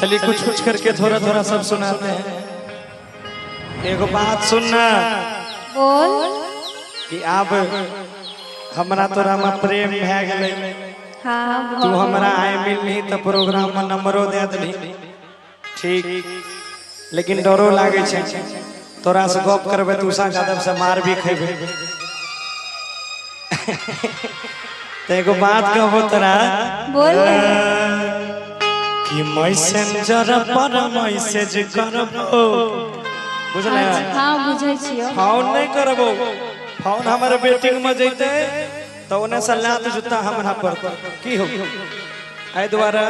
चलिए कुछ कुछ करके थोड़ा थोड़ा सब सुनाते हैं। एगो बात सुनना बोल कि अब हमरा तोरा में प्रेम भै गेलै। हाँ तू हमरा आए मिलनी तो प्रोग्राम में नंबरो दे दली ठीक, लेकिन डरो लागे छे तोरा से गप करबे तू उषा यादव से मार भी खेबे। तो एगो बात कहबो तोरा बोल कि मैसेंजर पर मैसेज करबो बुझले। हाँ बुझे छियो। फोन नहीं करबो, फोन हमारे बेटिंग में जैते तो उन्हें सलाह तो जुता हमरा पर की हो आई द्वारा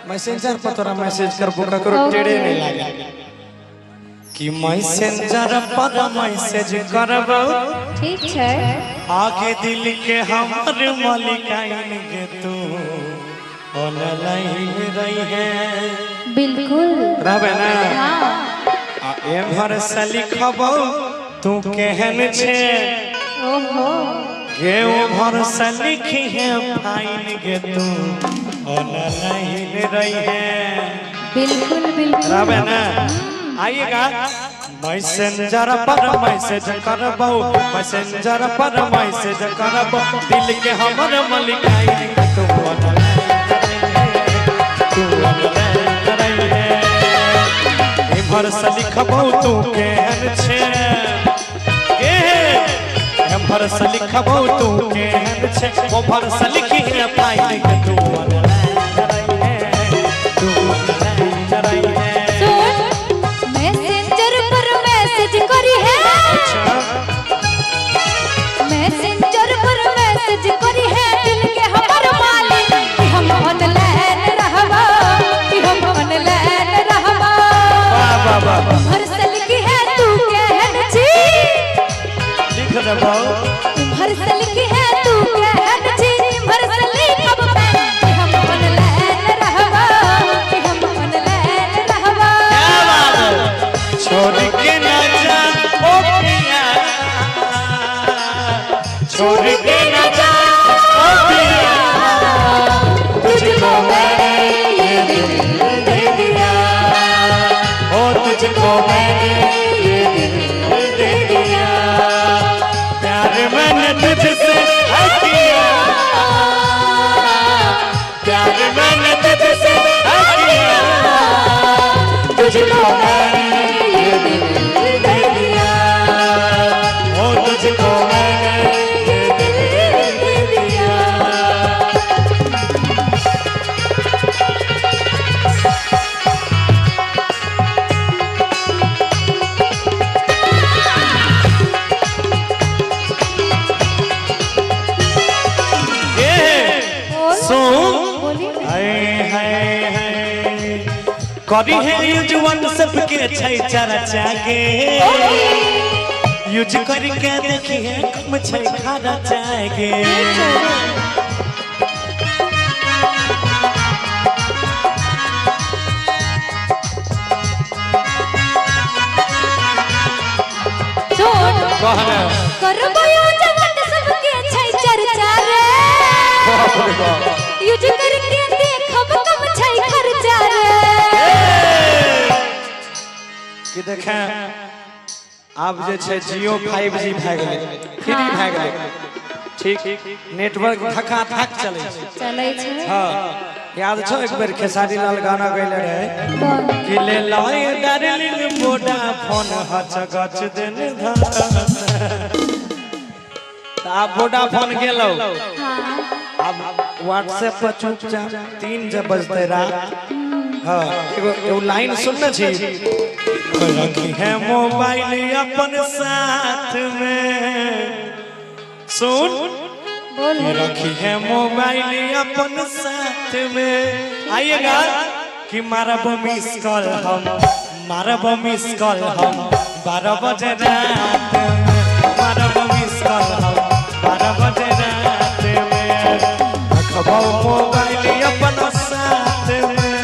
मैसेंजर पर तोरा मैसेज करबो ककरो टेढ़े नहीं लागे कि मैसेंजर पर मैसेज करबो ठीक है। आगे दिल के हमर मलिकाइन के तू ऑनलाइन रही है बिल्कुल रहबे ना। हाँ एमहर से लिखबो तू केहन छे ओहो गे ओमहर से लिखी है फाइन गे तू ऑनलाइन रही है बिल्कुल बिल्कुल रहबे ना। आइएगा मैसेंजर पर मैसेज करबो, मैसेंजर पर मैसेज करबो दिल के हमर मलिकाइन के तू ऑनलाइन रही है। एमहर से लिखबो तू केहन छे एमहर से लिखबो तू केहन छे ओमहर से लिखी है फाइन के तू ऑनलाइन रही है तू ऑनलाइन रही है। मैसेंजर पर मैसेज करी है मैसेंजर पर मैसेज करी है दिल के हमर मालिक कि हम ऑनलाइन रहबा कि हम ऑनलाइन रहबा। वाह वाह वाह हर सल की है तू कहन छी लिख देबो हर सल की है तू कहन छी हर सल कब मैं कि हम ऑनलाइन रहबा कि हम ऑनलाइन रहबा। क्या बात है छोड़ के ना जा ओ पिया छोड़ के ना जा ओ पिया तुझको मैंने ये दिल दे दिया ओ तुझको मैंने ये दिल दे दिया प्यार मैंने तुझसे किया प्यार मैंने तुझसे किया तुझको मैंने ये दिल दे दिया ओ तुझको मैंने ये दिल दे दिया। सुन बोलिए हाय हाय हाय करी है यूज व्हाट्सएप के छै चर्चा के यूज करके देखिए कम छै खर्चा के सुन कहना करबो यूज व्हाट्सएप के छै चर्चा रे यूज करके देखब कम छै खर्चा रे। कि देखें अब जे छै जियो 5G भै गेलै फ्री भै गेलै ठीक नेटवर्क धक्का धक चलै छै चलै छै। हाँ याद छो एक बेर खेसारी लाल गाना गैले रहे कौन कि ले लाए डार्लिंग मोड़ा फोन हच गच दिन आप वोडाफोन गेलो हाँ अब व्हाट्सएप पर चुपचाप 3 जब बजते रात हाँ एगो लाइन सुनना छी रखी है मोबाइल अपन साथ में सुन बोल रखी है मोबाइल अपन साथ में। आइएगा कि मारब मिस कॉल हम मारब मिस कॉल हम 12 बजे रात में मारब मिस कॉल हम 12 बजे रात में रखबो मोबाइल अपन साथ में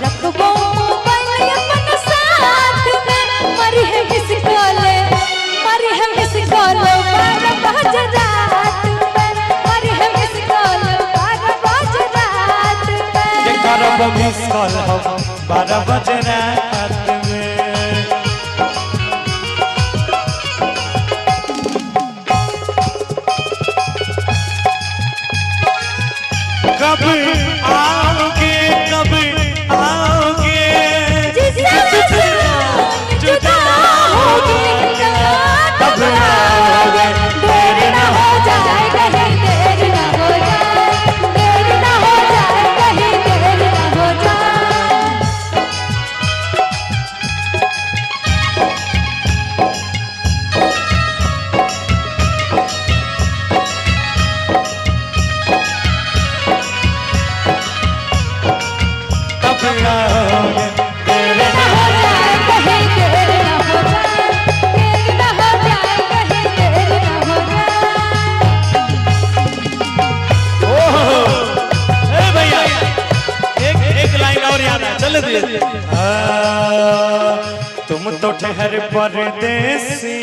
रखबो मोबाइल अपन साथ में मरी है मिस कॉल 12 बजे रात में मरी है मिस कॉल 12 बजे रात में। मारब मिस कॉल हम 12 बजे रात में। कब आओगे कब आओगे जुदा होगे कब आओगे देर न हो जाए कहीं देर न हो जाए देर न हो जाए कहीं देर न हो जाए। कब आओगे देर न हो जाए कहीं देर न हो जाए देर न हो जाए कहीं देर न हो जाए। ओह ए भैया एक लाइन और याद है चल दिए। तुम तो ठहर परदेसी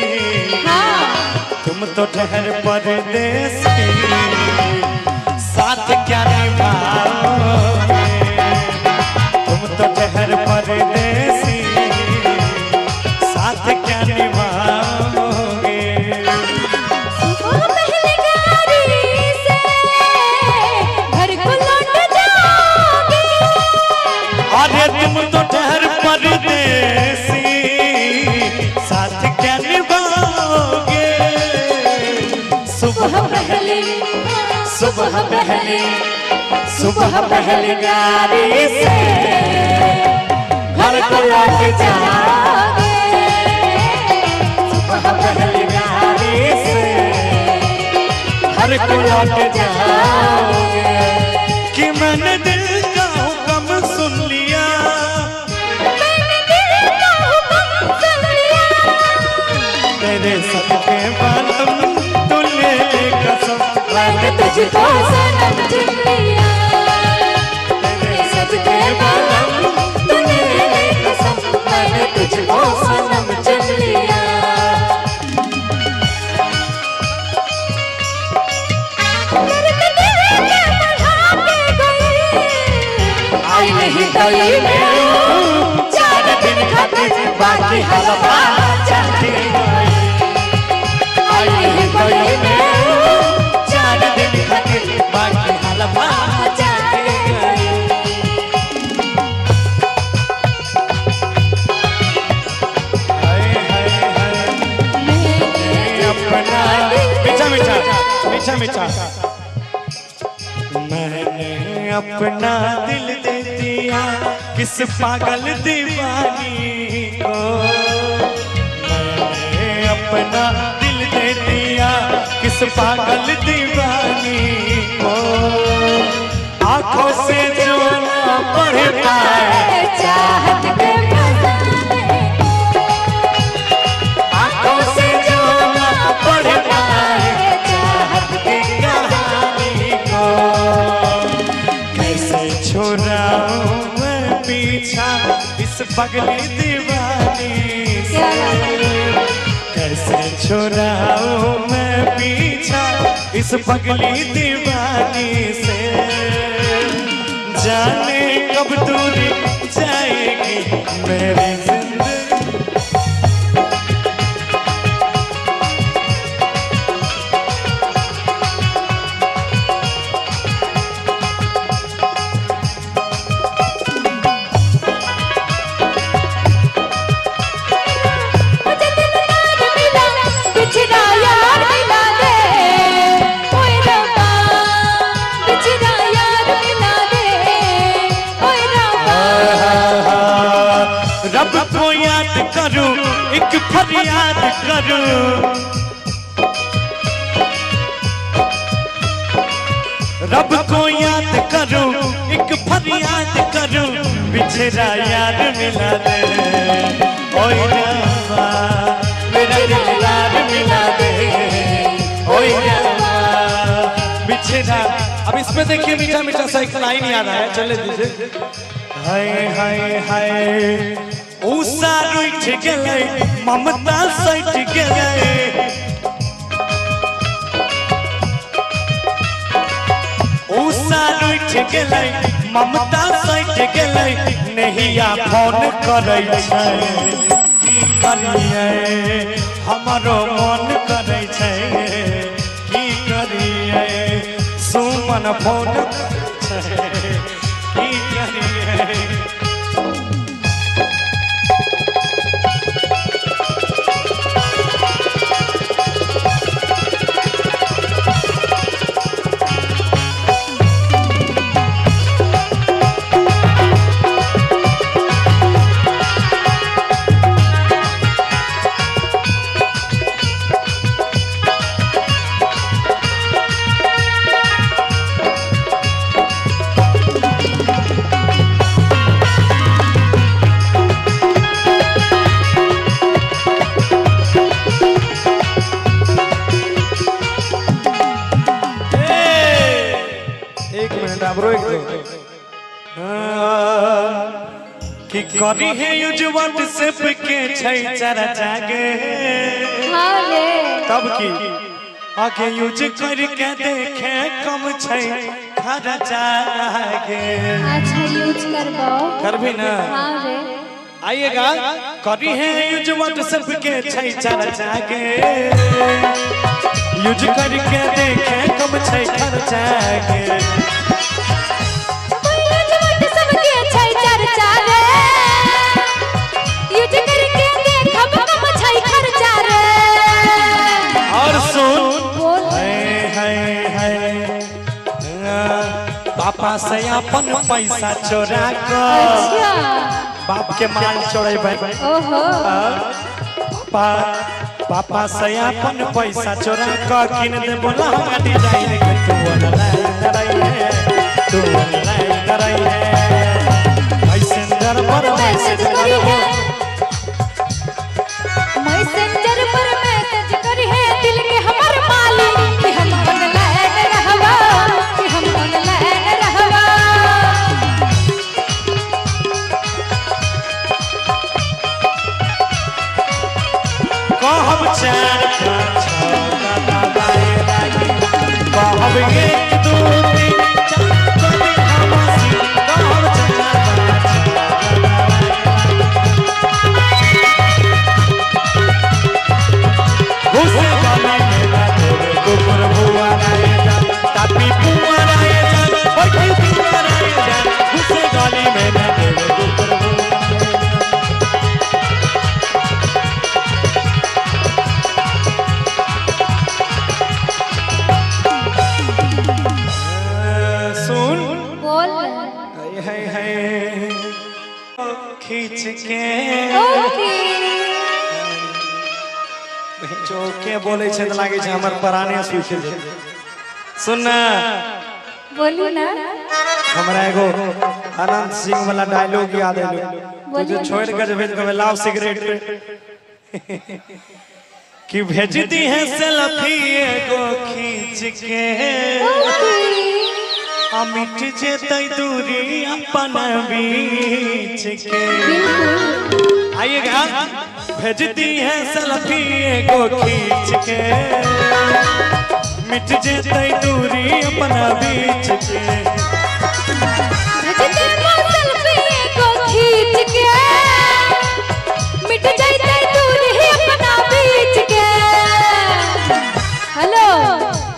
तुम तो ठहर परदेसी साथ क्या निभाओगे तुम तो ठहर परदेसी साथ क्या निभाओगे। सुबह पहले गाड़ी से घर को लौट जाओगे अरे तुम तो ठहर परदेसी साथ क्या निभाओगे। सुबह पहले गाड़ी से घर को लौट जाओगे सुबह पहले गाड़ी से घर को लौट जाओगे कि मैंने दिल का हुक्म सुन लिया मैंने दिल का हुक्म सुन लिया तेरे सदके बालम तू ले कसम मैंने तुझको सनम चुन लिया तेरे सदके बालम तूने कसम मैंने तुझको सनम चुन लिया। आई नहीं गई मैं 4 दिन खातिर बाकी हलवा चाहती आई नहीं गई मैं 4 दिन खातिर बाकी हलवा चाहती हाय हाय हाय अपना मीठा मीठा मीठा मीठा मैंने अपना दिल दे दिया किस पागल दीवानी को मैंने अपना दिल दे दिया किस पागल दीवानी को आंखों से जो ना पढ़ पाए चाहत के फसाने आंखों से जो ना पढ़ पाए चाहत के कहानी को कैसे छुड़ाऊं मैं पीछा इस पगली दीवानी से कैसे छुड़ाऊं मैं पीछा इस पगली दीवानी से जाने कब दूरी जाएगी मेरी जिंदगी। मुझे दिल यार मिला बिछड़ा यार मिला दे ओए रब्बा बिछड़ा यार मिला दे ओए रब्बा। रब को याद करूं एक फरियाद करूं रब को याद करूं एक फरियाद करूं बिछड़ा यार मिला दे ओए रब्बा मेरा दिल यार मिला दे ओए रब्बा बिछड़ा। अब इसमें देखिए मीठा मीठा सा एक लाइन याद आया चले दीजिए। हाय हाय हाय उषा रूठ गए ममता सट गए उषा रूठ उठ गेलै ममता सैट गेलै नहिया फोन करै छै की करिए हमरो मन करै छै की करिए सुमन फोन छै की करिए कि करी है यूज व्हाट्सएप के छै चर्चा गे हाँ रे तब की आगे यूज करके देखे कम छै खर्चा गे अच्छा यूज करबो करबी ना हाँ रे आइएगा करी है यूज व्हाट्सएप के छै चर्चा गे यूज करके देखे कम छै खर्चा गे पापा से अपन पैसा चोरा कर बाप के माल चोरेबै पापा से अपन पैसा चोरा कर किन दे बोला हम डिजाइन के तू ऑनलाइन करई है तू ऑनलाइन करई है मैसेंजर पर मैसेज करी है मैसेंजर पर मैसेज करी है दिल के हमर मालिक कि हम ऑनलाइन रहबा कि हम ऑनलाइन रहबा कहब चार पाँच छः दबाए लागी कहब एक दो तीन चार कभी खमसी कहब चार पाँच छः घुस गली में ना तेरे कुकुर भुआ राय जा तापी भुआ राय जा बैठी भुआ राय जा घुस गली में ना तेरे कुकुर भुआ खींच के चौके बोले छे त लागे छे हमर प्राणे सूख जे सुन ना बोलू ना हमरा एगो अनंत सिंह वाला डायलॉग याद आइलो तुझे छोड़ के भेज के लाव सिगरेट कि भेजती है सेल्फी एगो खींच के मिट जेतै दूरी अपन बीच के आइएगा भेजती है सेल्फी एगो खींच के मिट जेतै दूरी अपन बीच के भेजते सेल्फी एगो खींच के मिट जेतै दूरी अपना बीच के हेलो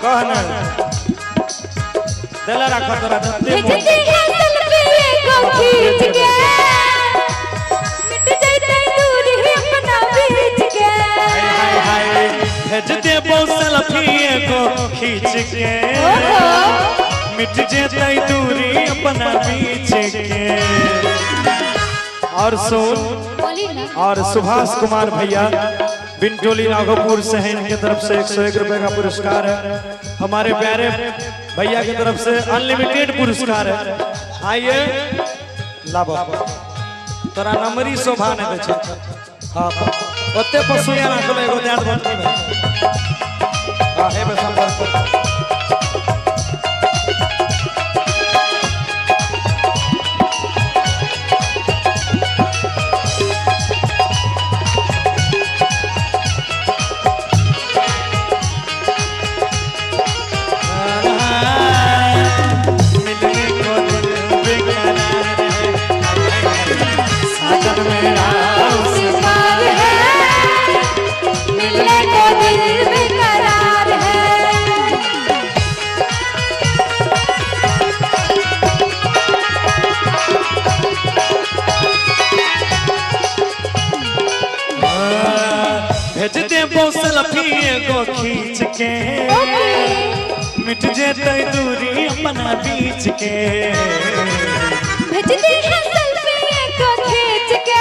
कहना देला रखा तोरा भेजती है सेल्फी एगो खींच के मिट जेतै दूरी अपना बीच के हाय हाय भेजते सेल्फी एगो खींच के मिट जेतै दूरी अपना बीच के और सुन और सुभाष कुमार भैया बिंटोली राघोपुर से हैं, इनके तरफ से 101 रुपए का पुरस्कार है। हमारे प्यारे भैया की तरफ से अनलिमिटेड पुरस्कार है। आइए लाभ तोरा नंबरी शोभा नहीं दे छे। हाँ ओते पसुया ना चलो एगो ध्यान बनती है। हाँ हे बस संपर्क मिलने एगो खींच के ओके मिट जेते दूरी अपना बीच के भेज दे है सेल्फी को खींच के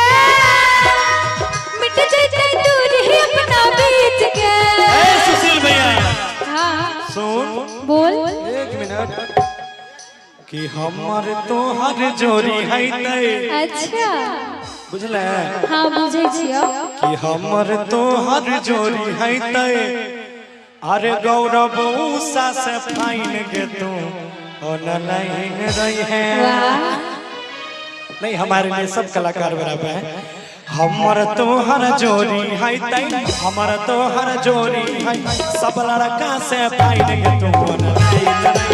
मिट जाए दूरी अपना बीच के। ए सुशील भैया हाँ सुन बोल। एक मिनट कि हमर तोहर जोड़ी है तै अच्छा बुझले हाँ बुझे छियो कि हमर तोहर जोड़ी है तै अरे गौरव उषा से फाइन गे तू ऑनलाइन रही है वाह नहीं हमारे लिए सब कलाकार बराबर है। हमर तोहर जोड़ी है तै हमर तोहर जोड़ी है सब लड़का से फाइन गे तू ऑनलाइन